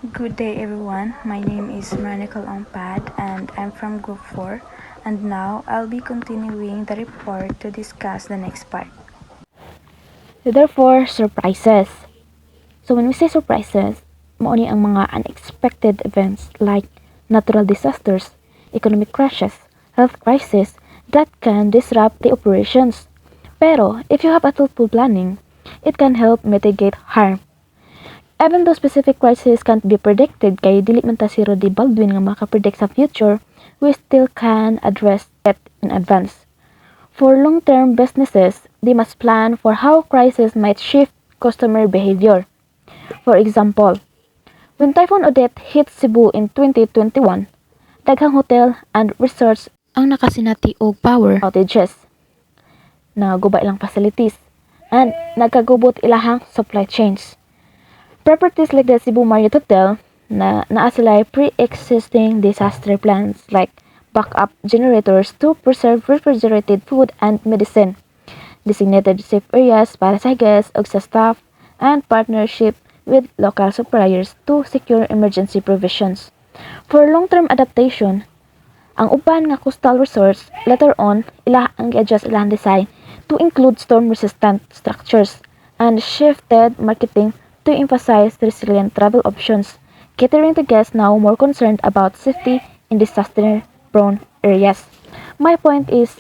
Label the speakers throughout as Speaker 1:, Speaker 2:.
Speaker 1: Good day everyone, my name is Manicol Ampad and I'm from Group 4 and now I'll be continuing the report to discuss the next part.
Speaker 2: Therefore, surprises. So when we say surprises, mauni ang mga unexpected events like natural disasters, economic crashes, health crisis that can disrupt the operations. Pero if you have a thoughtful planning, it can help mitigate harm. Even though specific crises can't be predicted kay dili man ta si Rudy Baldwin nga makapredict sa future, we still can address it in advance. For long-term businesses, they must plan for how crisis might shift customer behavior. For example, when Typhoon Odette hit Cebu in 2021, daghang hotel and resorts ang nakasinati og power outages. Naguba ilang facilities and nagkagubot ilahang supply chains. Properties like the Cebu Marriott Hotel naa sila pre-existing disaster plans like backup generators to preserve refrigerated food and medicine, designated safe areas para sa guests ug sa staff, and partnership with local suppliers to secure emergency provisions. For long-term adaptation, ang uban nga coastal resorts later on ila ang i-adjust ilang design to include storm-resistant structures and shifted marketing to emphasize resilient travel options, catering to guests now more concerned about safety in disaster-prone areas. My point is,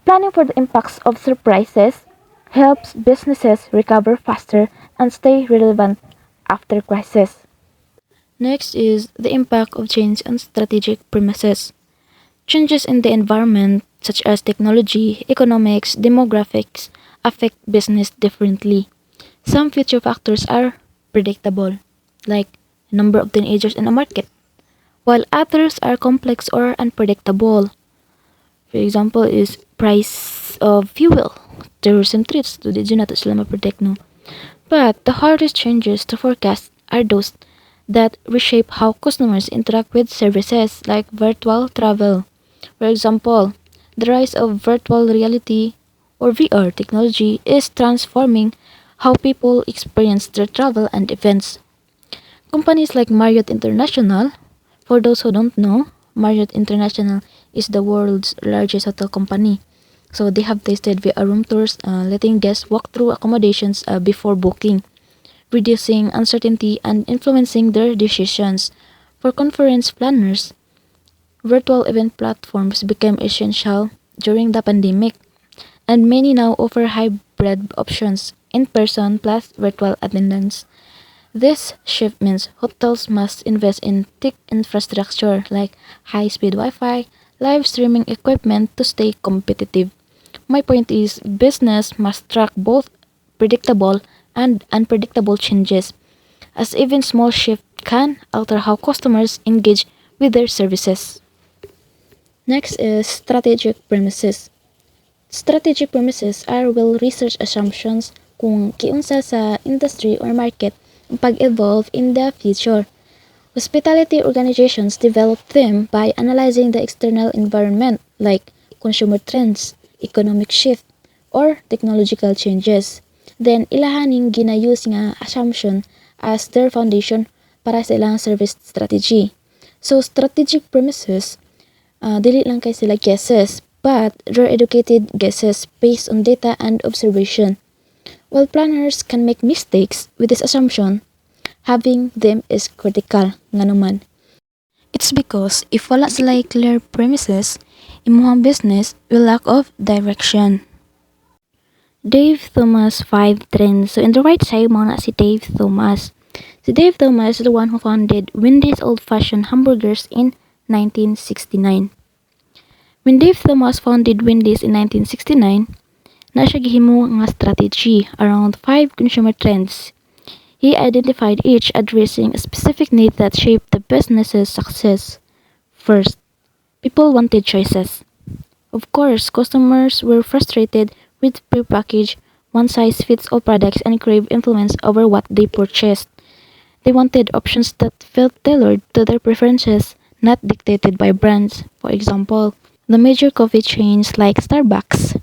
Speaker 2: planning for the impacts of surprises helps businesses recover faster and stay relevant after crisis. Next is the impact of change on strategic premises. Changes in the environment, such as technology, economics, demographics, affect business differently. Some future factors are predictable, like the number of teenagers in a market, while others are complex or unpredictable. For example, is price of fuel. Tourism trips, to did you not sila ma-predict, no? But the hardest changes to forecast are those that reshape how customers interact with services like virtual travel. For example, the rise of virtual reality or VR technology is transforming how people experience their travel and events. Companies like Marriott International, for those who don't know, Marriott International is the world's largest hotel company. So they have tasted VR room tours, letting guests walk through accommodations before booking, reducing uncertainty and influencing their decisions. For conference planners, virtual event platforms became essential during the pandemic, and many now offer hybrid options, in-person plus virtual attendance. This shift means hotels must invest in tech infrastructure like high-speed Wi-Fi, live streaming equipment to stay competitive. My point is business must track both predictable and unpredictable changes, as even small shift can alter how customers engage with their services. Next is strategic premises. Strategic premises are well-researched assumptions kung kiunsa sa industry or market ang pag-evolve in the future. Hospitality organizations develop them by analyzing the external environment like consumer trends, economic shift, or technological changes. Then ilahaning ginayus nga assumption as their foundation para sa ilang service strategy. So strategic premises, dili lang kay sila guesses, but they're educated guesses based on data and observation. While planners can make mistakes with this assumption, having them is critical nga naman. It's because if wala sila clear premises, imuhang business will lack of direction. Dave Thomas 5 Trends. So in the right side, mo na si Dave Thomas. Si Dave Thomas is the one who founded Wendy's Old Fashioned Hamburgers in 1969. When Dave Thomas founded Wendy's in 1969, na siya gihimo nga strategy around 5 consumer trends. He identified each addressing a specific need that shaped the business's success. First, people wanted choices. Of course, customers were frustrated with prepackaged, one-size-fits-all products and craved influence over what they purchased. They wanted options that felt tailored to their preferences, not dictated by brands. For example, the major coffee chains like Starbucks.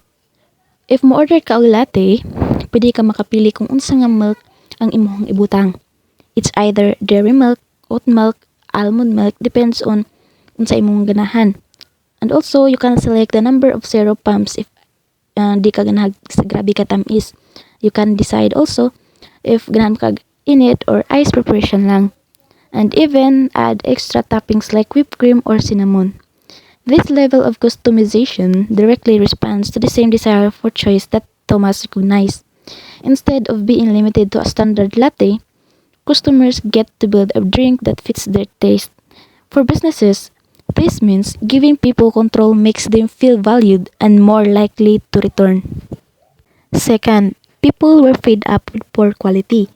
Speaker 2: If mo-order ka og latte, pwede ka makapili kung unsa nga milk ang imong ibutang. It's either dairy milk, oat milk, almond milk, depends on unsa imong ganahan. And also, you can select the number of syrup pumps if di ka ganahan grabe ka tamis. You can decide also if ganahan ka init or ice preparation lang. And even add extra toppings like whipped cream or cinnamon. This level of customization directly responds to the same desire for choice that Thomas recognized. Instead of being limited to a standard latte, customers get to build a drink that fits their taste. For businesses, this means giving people control makes them feel valued and more likely to return. Second, people were fed up with poor quality.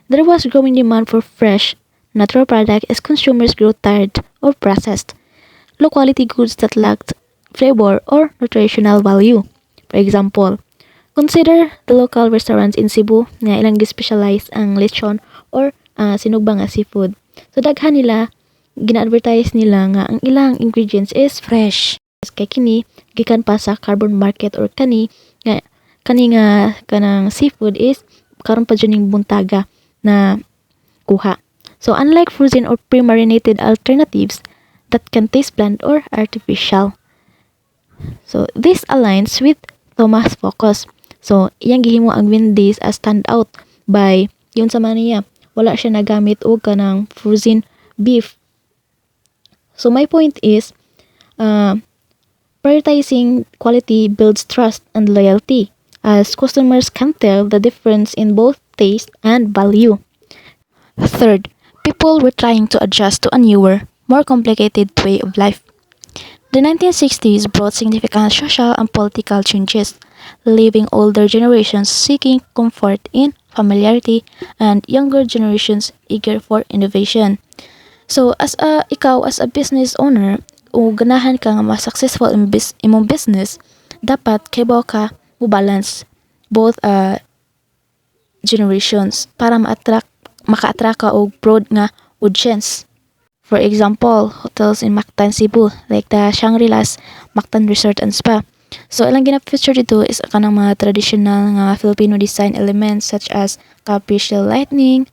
Speaker 2: There was growing demand for fresh, natural products as consumers grew tired of processed, low quality goods that lacked flavor or nutritional value. For example, consider the local restaurants in Cebu nga ilang gi-specialize ang lechon or sinugba nga seafood. So daghan nila gina-advertise nila nga ang ilang ingredients is fresh. Kay kini gikan pa sa carbon market or kani nga kanang seafood is karon pa dyan yung buntaga na kuha. So unlike frozen or pre-marinated alternatives that can taste bland or artificial. So this aligns with Thomas' focus. So iyang gihimo ang Wendy's as stand out by yun sa maniya wala siya nagamit og kanang frozen beef. So my point is prioritizing quality builds trust and loyalty as customers can tell the difference in both taste and value. Third, people were trying to adjust to a newer, more complicated way of life. The 1960s brought significant social and political changes, leaving older generations seeking comfort in familiarity and younger generations eager for innovation. So, as a business owner, o ganahan ka nga mas successful imong business, dapat kaybaw ka mo balance both generations para maka-attract ka og broad nga audience. For example, hotels in Mactan, Cebu, like the Shangri-La's Mactan Resort and Spa. So, ilang gina-feature dito is kanang mga traditional nga Filipino design elements such as artificial lighting,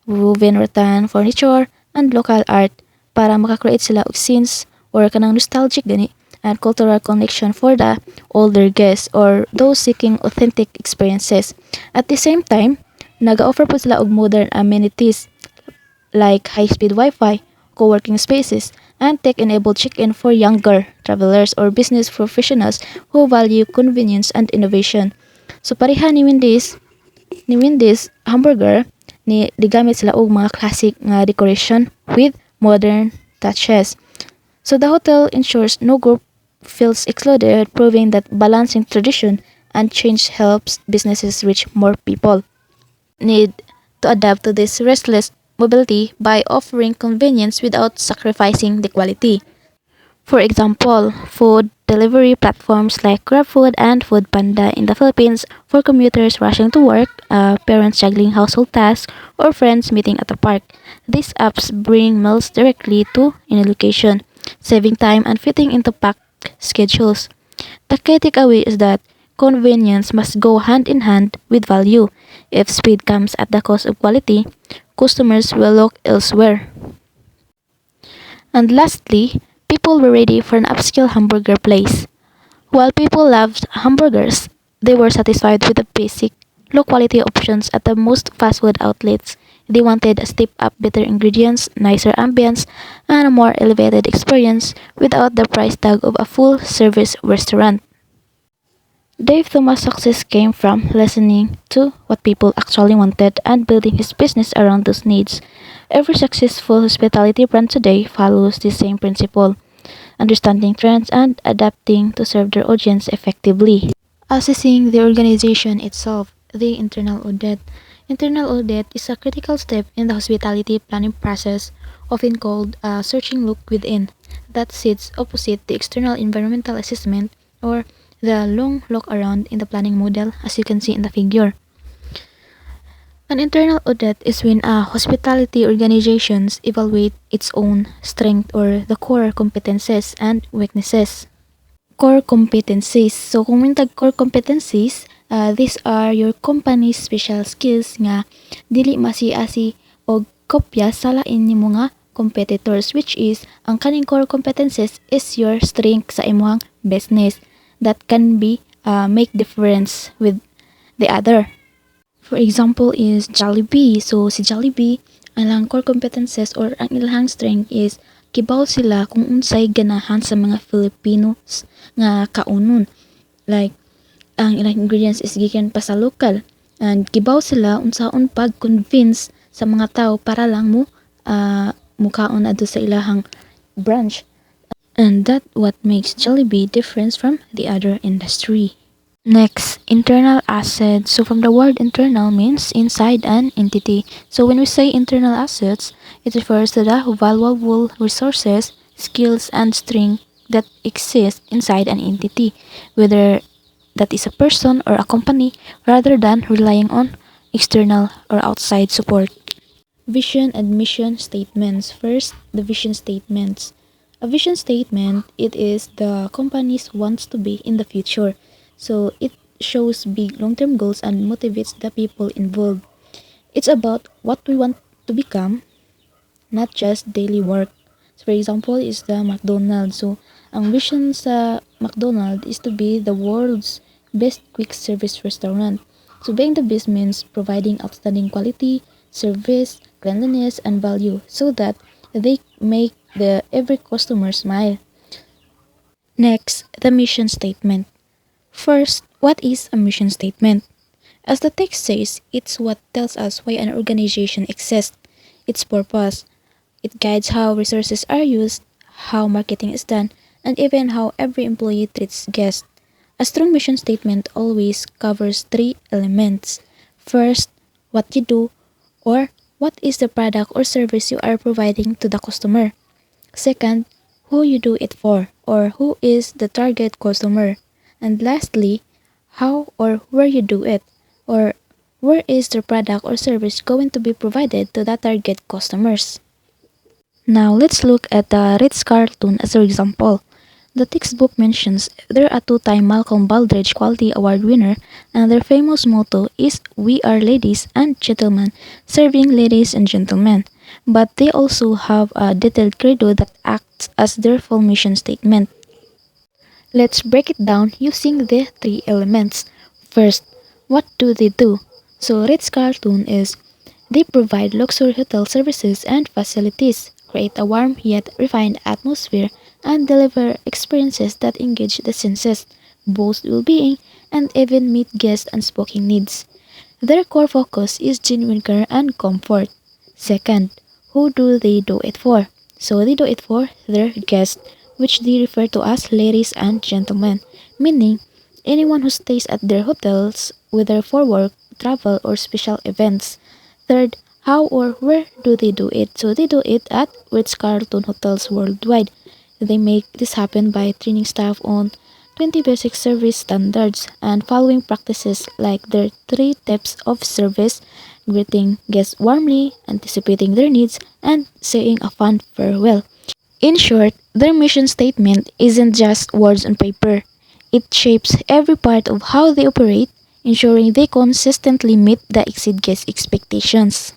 Speaker 2: woven rattan furniture, and local art para maka-create sila og scenes or kanang nostalgic gani and cultural connection for the older guests or those seeking authentic experiences. At the same time, nag-offer po sila og modern amenities like high-speed Wi-Fi, co-working spaces, and tech-enabled check-in for younger travelers or business professionals who value convenience and innovation. So pareha ni Wendy's hamburger ni digamit sila og mga classic nga decoration with modern touches. So the hotel ensures no group feels excluded, proving that balancing tradition and change helps businesses reach more people. Need to adapt to this restless mobility by offering convenience without sacrificing the quality. For example, food delivery platforms like GrabFood and Foodpanda in the Philippines for commuters rushing to work, parents juggling household tasks, or friends meeting at the park. These apps bring meals directly to any location, saving time and fitting into packed schedules. The key takeaway is that convenience must go hand in hand with value. If speed comes at the cost of quality, customers will look elsewhere. And lastly, people were ready for an upscale hamburger place. While people loved hamburgers, they were satisfied with the basic, low quality options at the most fast food outlets. They wanted a step up better ingredients, nicer ambience, and a more elevated experience without the price tag of a full service restaurant. Dave Thomas' success came from listening to what people actually wanted and building his business around those needs. Every successful hospitality brand today follows the same principle, understanding trends and adapting to serve their audience effectively. Assessing the organization itself, the internal audit. Internal audit is a critical step in the hospitality planning process, often called a searching look within, that sits opposite the external environmental assessment or the long look around in the planning model, as you can see in the figure. An internal audit is when a hospitality organizations evaluate its own strength or the core competences and weaknesses. Core competencies. So kung may core competencies, these are your company's special skills nga dili masiasi og kopya sa lain nimo nga competitors, which is ang kaning core competencies is your strength sa imong business that can be make difference with the other. For example is Jollibee. So si Jollibee, ang core competences or ang ilang strength is kibaw sila kung unsay ganahan sa mga Filipinos nga kaunon. Like ang ilang ingredients is gikan pa sa local, and kibaw sila unsaon pag-convince sa mga tao para lang mo mukaon adto sa ilahang branch. And that what makes Jollibee different from the other industry. Next, internal assets. So from the word internal means inside an entity. So when we say internal assets, it refers to the valuable resources, skills, and strength that exist inside an entity, whether that is a person or a company, rather than relying on external or outside support. Vision and mission statements. First, the vision statements. A vision statement, it is the company's wants to be in the future. So it shows big long-term goals and motivates the people involved. It's about what we want to become, not just daily work. So for example, is the McDonald's. So ang vision sa McDonald's is to be the world's best quick service restaurant. So being the best means providing outstanding quality, service, cleanliness, and value so that they make the every customer smile. Next, the mission statement. First, what is a mission statement? As the text says, it's what tells us why an organization exists, its purpose. It guides how resources are used, how marketing is done, and even how every employee treats guests. A strong mission statement always covers three elements. First, what you do, or what is the product or service you are providing to the customer. Second, who you do it for, or who is the target customer. And lastly, how or where you do it, or where is the product or service going to be provided to the target customers. Now let's look at the Ritz Carlton as an example. The textbook mentions they're a two-time Malcolm Baldrige Quality Award winner, and their famous motto is "We are ladies and gentlemen, serving ladies and gentlemen." But they also have a detailed credo that acts as their full mission statement. Let's break it down using the three elements. First, what do they do? So Ritz-Carlton is they provide luxury hotel services and facilities, create a warm yet refined atmosphere, and deliver experiences that engage the senses, boost well-being, and even meet guests' unspoken needs. Their core focus is genuine care and comfort. Second, who do they do it for? So they do it for their guests, which they refer to as ladies and gentlemen, meaning anyone who stays at their hotels, whether for work, travel, or special events. Third, how or where do they do it? So they do it at Ritz-Carlton hotels worldwide. They make this happen by training staff on 20 basic service standards and following practices like their 3 tips of service: greeting guests warmly, anticipating their needs, and saying a fond farewell. In short, their mission statement isn't just words on paper. It shapes every part of how they operate, ensuring they consistently meet the exceed guest expectations.